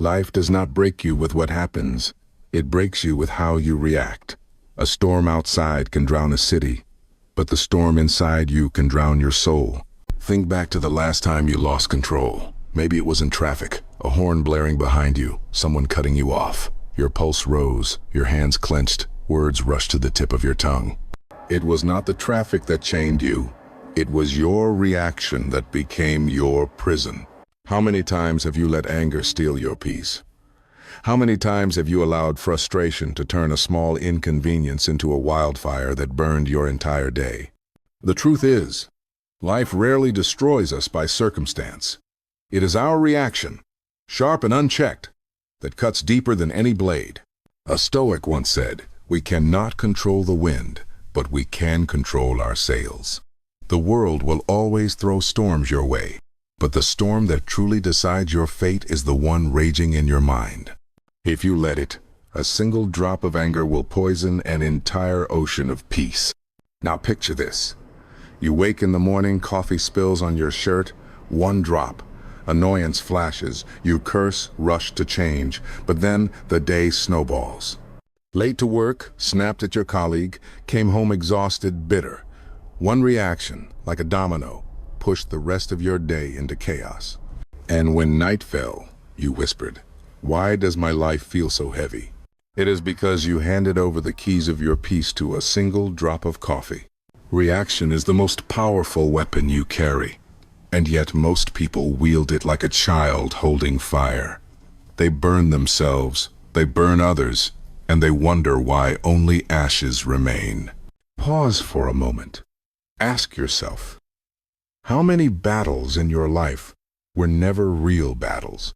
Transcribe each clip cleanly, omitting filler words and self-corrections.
Life does not break you with what happens. It breaks you with how you react. A storm outside can drown a city, but the storm inside you can drown your soul. Think back to the last time you lost control. Maybe it was in traffic, a horn blaring behind you, someone cutting you off. Your pulse rose, your hands clenched, words rushed to the tip of your tongue. It was not the traffic that chained you. It was your reaction that became your prison. How many times have you let anger steal your peace? How many times have you allowed frustration to turn a small inconvenience into a wildfire that burned your entire day? The truth is, life rarely destroys us by circumstance. It is our reaction, sharp and unchecked, that cuts deeper than any blade. A Stoic once said, "We cannot control the wind, but we can control our sails." The world will always throw storms your way, but the storm that truly decides your fate is the one raging in your mind. If you let it, a single drop of anger will poison an entire ocean of peace. Now picture this. You wake in the morning, coffee spills on your shirt, one drop. Annoyance flashes, you curse, rush to change, but then the day snowballs. Late to work, snapped at your colleague, came home exhausted, bitter. One reaction, like a domino, pushed the rest of your day into chaos. And when night fell, you whispered, "Why does my life feel so heavy?" It is because you handed over the keys of your peace to a single drop of coffee. Reaction is the most powerful weapon you carry, and yet most people wield it like a child holding fire. They burn themselves, they burn others, and they wonder why only ashes remain. Pause for a moment. Ask yourself, how many battles in your life were never real battles,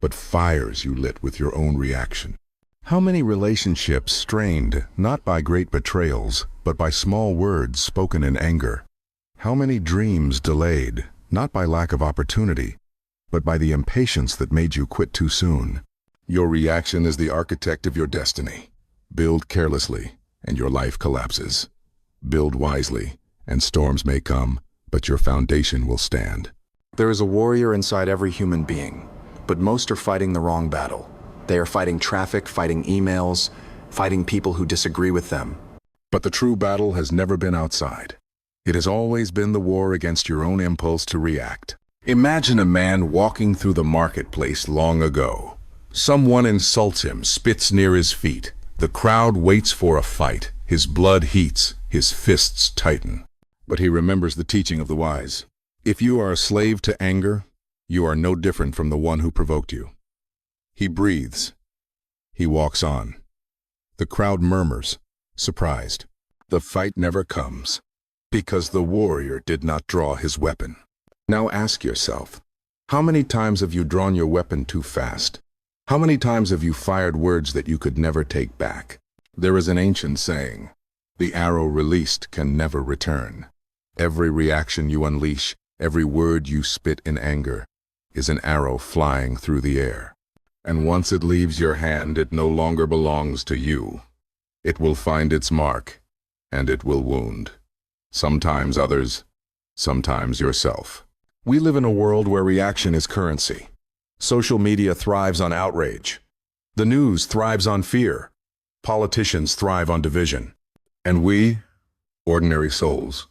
but fires you lit with your own reaction? How many relationships strained not by great betrayals, but by small words spoken in anger? How many dreams delayed, not by lack of opportunity, but by the impatience that made you quit too soon? Your reaction is the architect of your destiny. Build carelessly, and your life collapses. Build wisely, and storms may come, but your foundation will stand. There is a warrior inside every human being, but most are fighting the wrong battle. They are fighting traffic, fighting emails, fighting people who disagree with them. But the true battle has never been outside. It has always been the war against your own impulse to react. Imagine a man walking through the marketplace long ago. Someone insults him, spits near his feet. The crowd waits for a fight. His blood heats, his fists tighten. But he remembers the teaching of the wise. If you are a slave to anger, you are no different from the one who provoked you. He breathes. He walks on. The crowd murmurs, surprised. The fight never comes, because the warrior did not draw his weapon. Now ask yourself, how many times have you drawn your weapon too fast? How many times have you fired words that you could never take back? There is an ancient saying, the arrow released can never return. Every reaction you unleash, every word you spit in anger, is an arrow flying through the air. And once it leaves your hand, it no longer belongs to you. It will find its mark, and it will wound. Sometimes others, sometimes yourself. We live in a world where reaction is currency. Social media thrives on outrage. The news thrives on fear. Politicians thrive on division. And we, ordinary souls,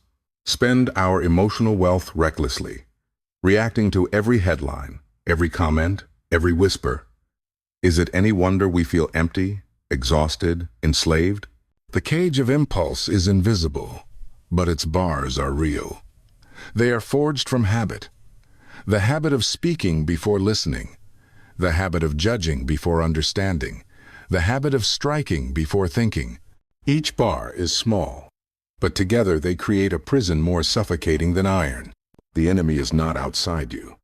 spend our emotional wealth recklessly, reacting to every headline, every comment, every whisper. Is it any wonder we feel empty, exhausted, enslaved? The cage of impulse is invisible, but its bars are real. They are forged from habit. The habit of speaking before listening, the habit of judging before understanding, the habit of striking before thinking. Each bar is small, but together they create a prison more suffocating than iron. The enemy is not outside you.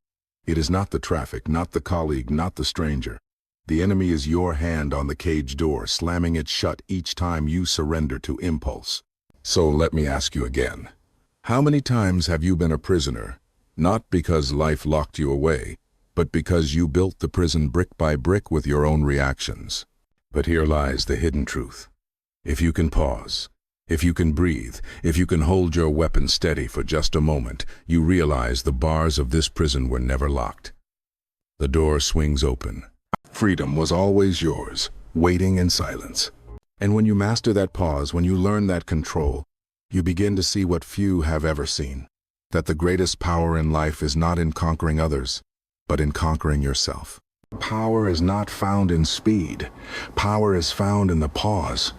It is not the traffic, not the colleague, not the stranger. The enemy is your hand on the cage door, slamming it shut each time you surrender to impulse. So let me ask you again. How many times have you been a prisoner, not because life locked you away, but because you built the prison brick by brick with your own reactions? But here lies the hidden truth. If you can pause, if you can breathe, if you can hold your weapon steady for just a moment, you realize the bars of this prison were never locked. The door swings open. freedom was always yours, waiting in silence. And when you master that pause, when you learn that control, you begin to see what few have ever seen. That the greatest power in life is not in conquering others, but in conquering yourself. Power is not found in speed. Power is found in the pause.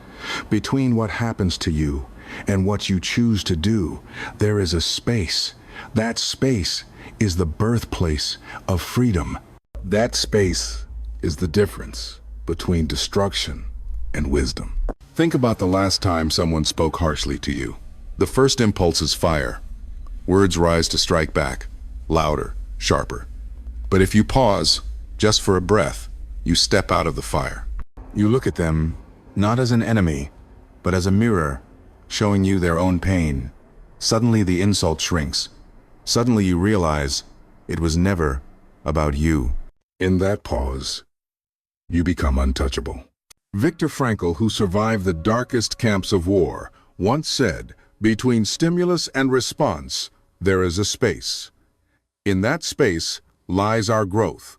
Between what happens to you and what you choose to do, there is a space. That space is the birthplace of freedom. That space is the difference between destruction and wisdom. Think about the last time someone spoke harshly to you. The first impulse is fire. Words rise to strike back, louder, sharper. But if you pause, just for a breath, you step out of the fire. You look at them, not as an enemy, but as a mirror, showing you their own pain. Suddenly the insult shrinks. Suddenly you realize it was never about you. In that pause, you become untouchable. Viktor Frankl, who survived the darkest camps of war, once said, "Between stimulus and response, there is a space. In that space lies our growth,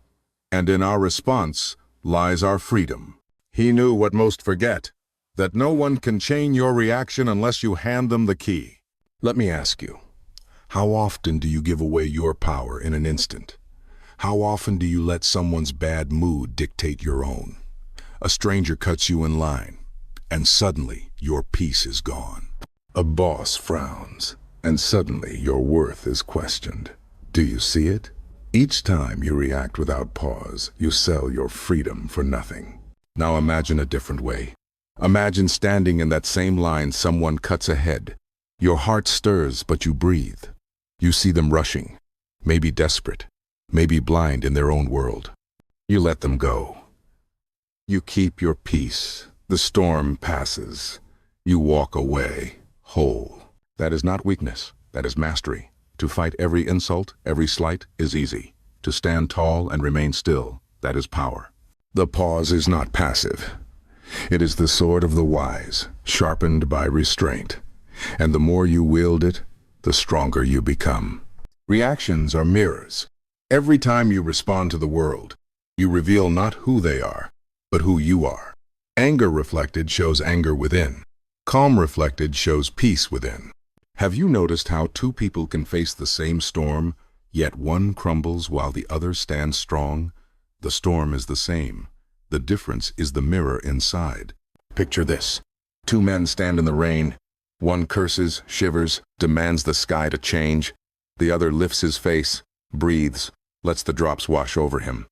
and in our response lies our freedom." He knew what most forget, that no one can chain your reaction unless you hand them the key. Let me ask you, how often do you give away your power in an instant? How often do you let someone's bad mood dictate your own? A stranger cuts you in line, and suddenly your peace is gone. A boss frowns, and suddenly your worth is questioned. Do you see it? Each time you react without pause, you sell your freedom for nothing. Now imagine a different way. Imagine standing in that same line, someone cuts ahead. Your heart stirs, but you breathe. You see them rushing, maybe desperate, maybe blind in their own world. You let them go. You keep your peace. The storm passes. You walk away, whole. That is not weakness, that is mastery. To fight every insult, every slight, is easy. To stand tall and remain still, that is power. The pause is not passive. It is the sword of the wise, sharpened by restraint. And the more you wield it, the stronger you become. Reactions are mirrors. Every time you respond to the world, you reveal not who they are, but who you are. Anger reflected shows anger within. Calm reflected shows peace within. Have you noticed how two people can face the same storm, yet one crumbles while the other stands strong? The storm is the same. The difference is the mirror inside. Picture this. Two men stand in the rain. One curses, shivers, demands the sky to change. The other lifts his face, breathes, lets the drops wash over him.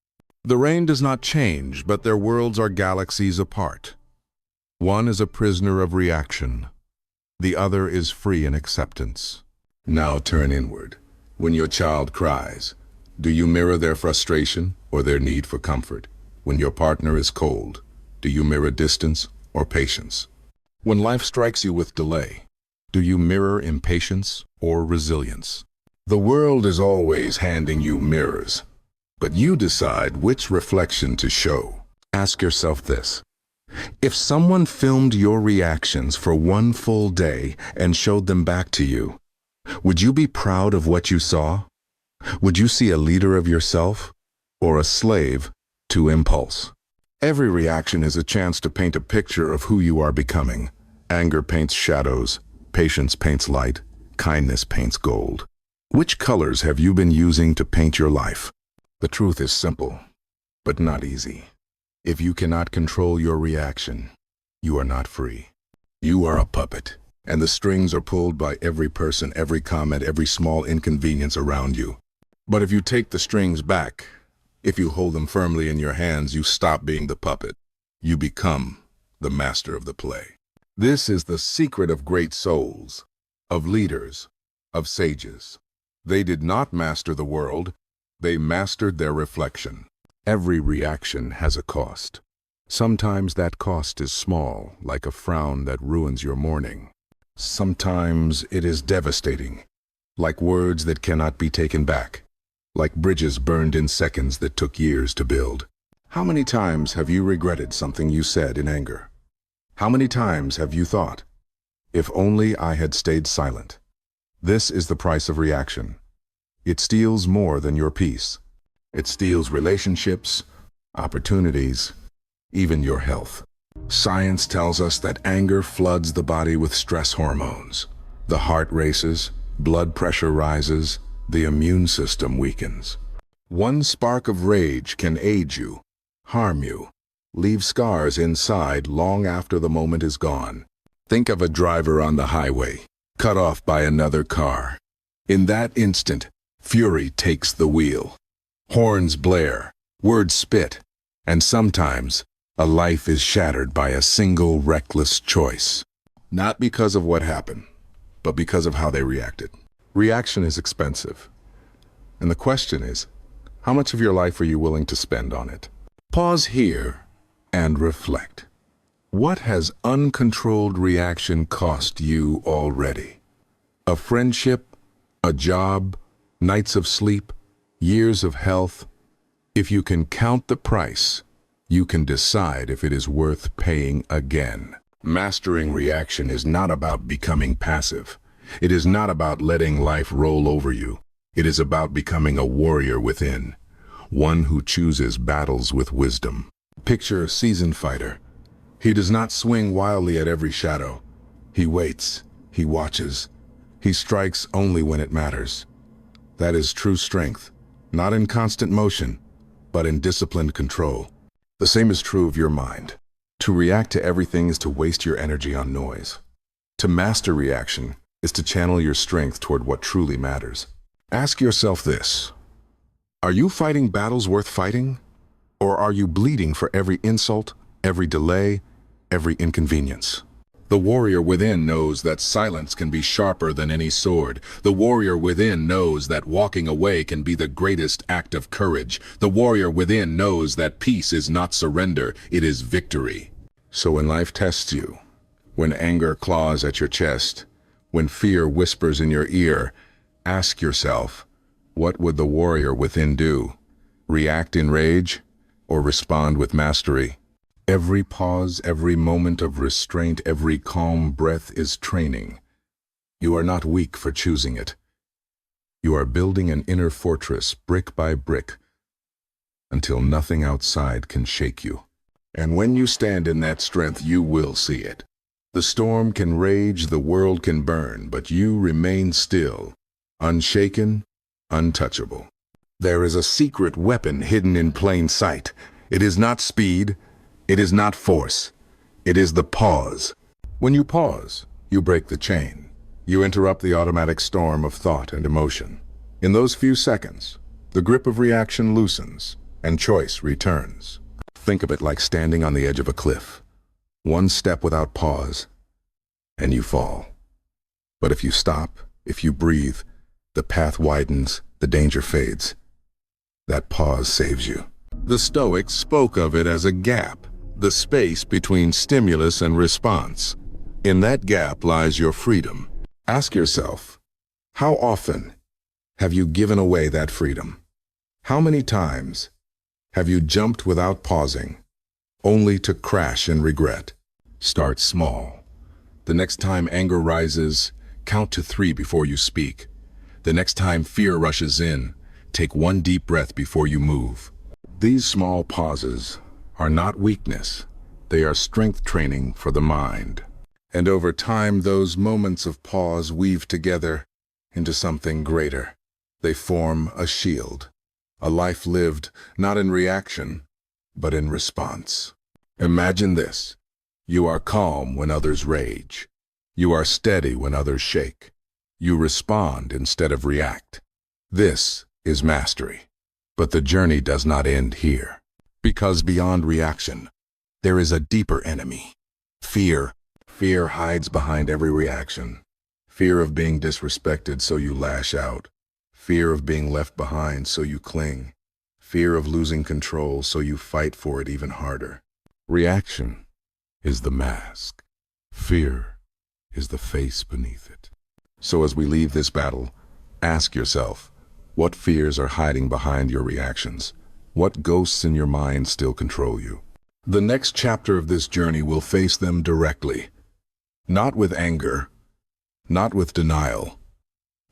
The rain does not change, but their worlds are galaxies apart. One is a prisoner of reaction. The other is free in acceptance. Now turn inward. When your child cries, do you mirror their frustration or their need for comfort? When your partner is cold, do you mirror distance or patience? When life strikes you with delay, do you mirror impatience or resilience? The world is always handing you mirrors, but you decide which reflection to show. Ask yourself this. If someone filmed your reactions for one full day and showed them back to you, would you be proud of what you saw? Would you see a leader of yourself or a slave to impulse? Every reaction is a chance to paint a picture of who you are becoming. Anger paints shadows, patience paints light, kindness paints gold. Which colors have you been using to paint your life? The truth is simple, but not easy. If you cannot control your reaction, you are not free. You are a puppet, and the strings are pulled by every person, every comment, every small inconvenience around you. But if you take the strings back, if you hold them firmly in your hands, you stop being the puppet. You become the master of the play. This is the secret of great souls, of leaders, of sages. They did not master the world, they mastered their reflection. Every reaction has a cost. Sometimes that cost is small, like a frown that ruins your morning. Sometimes it is devastating, like words that cannot be taken back, like bridges burned in seconds that took years to build. How many times have you regretted something you said in anger? How many times have you thought, if only I had stayed silent? This is the price of reaction. It steals more than your peace. It steals relationships, opportunities, even your health. Science tells us that anger floods the body with stress hormones. The heart races, blood pressure rises, the immune system weakens. One spark of rage can age you, harm you, leave scars inside long after the moment is gone. Think of a driver on the highway, cut off by another car. In that instant, fury takes the wheel. Horns blare, words spit, and sometimes a life is shattered by a single reckless choice. Not because of what happened, but because of how they reacted. Reaction is expensive. And the question is, how much of your life are you willing to spend on it? Pause here and reflect. What has uncontrolled reaction cost you already? A friendship, a job, nights of sleep, years of health? If you can count the price, you can decide if it is worth paying again. Mastering reaction is not about becoming passive. It is not about letting life roll over you. It is about becoming a warrior within, one who chooses battles with wisdom. Picture a seasoned fighter. He does not swing wildly at every shadow. He waits, he watches, he strikes only when it matters. That is true strength, not in constant motion, but in disciplined control. The same is true of your mind. To react to everything is to waste your energy on noise. To master reaction is to channel your strength toward what truly matters. Ask yourself this: are you fighting battles worth fighting? Or are you bleeding for every insult, every delay, every inconvenience? The warrior within knows that silence can be sharper than any sword. The warrior within knows that walking away can be the greatest act of courage. The warrior within knows that peace is not surrender, it is victory. So when life tests you, when anger claws at your chest, when fear whispers in your ear, ask yourself, what would the warrior within do? React in rage or respond with mastery? Every pause, every moment of restraint, every calm breath is training. You are not weak for choosing it. You are building an inner fortress brick by brick until nothing outside can shake you. And when you stand in that strength, you will see it. The storm can rage, the world can burn, but you remain still, unshaken, untouchable. There is a secret weapon hidden in plain sight. It is not speed. It is not force. It is the pause. When you pause, you break the chain. You interrupt the automatic storm of thought and emotion. In those few seconds, the grip of reaction loosens and choice returns. Think of it like standing on the edge of a cliff. One step without pause, and you fall. But if you stop, if you breathe, the path widens, the danger fades. That pause saves you. The Stoics spoke of it as a gap, the space between stimulus and response. In that gap lies your freedom. Ask yourself, how often have you given away that freedom? How many times have you jumped without pausing, only to crash in regret? Start small. The next time anger rises, count to 3 before you speak. The next time fear rushes in, take one deep breath before you move. These small pauses are not weakness. They are strength training for the mind. And over time, those moments of pause weave together into something greater. They form a shield, a life lived not in reaction, but in response. Imagine this. You are calm when others rage. You are steady when others shake. You respond instead of react. This is mastery. But the journey does not end here. Because beyond reaction, there is a deeper enemy. Fear. Fear hides behind every reaction. Fear of being disrespected, so you lash out. Fear of being left behind, so you cling. Fear of losing control, so you fight for it even harder. Reaction is the mask. Fear is the face beneath it. So as we leave this battle, ask yourself, what fears are hiding behind your reactions? What ghosts in your mind still control you? The next chapter of this journey will face them directly. Not with anger, not with denial,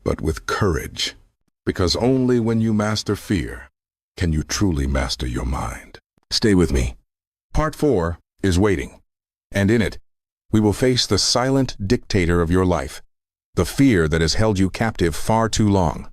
but with courage. Because only when you master fear can you truly master your mind. Stay with me. Part 4 is waiting. And in it, we will face the silent dictator of your life, the fear that has held you captive far too long.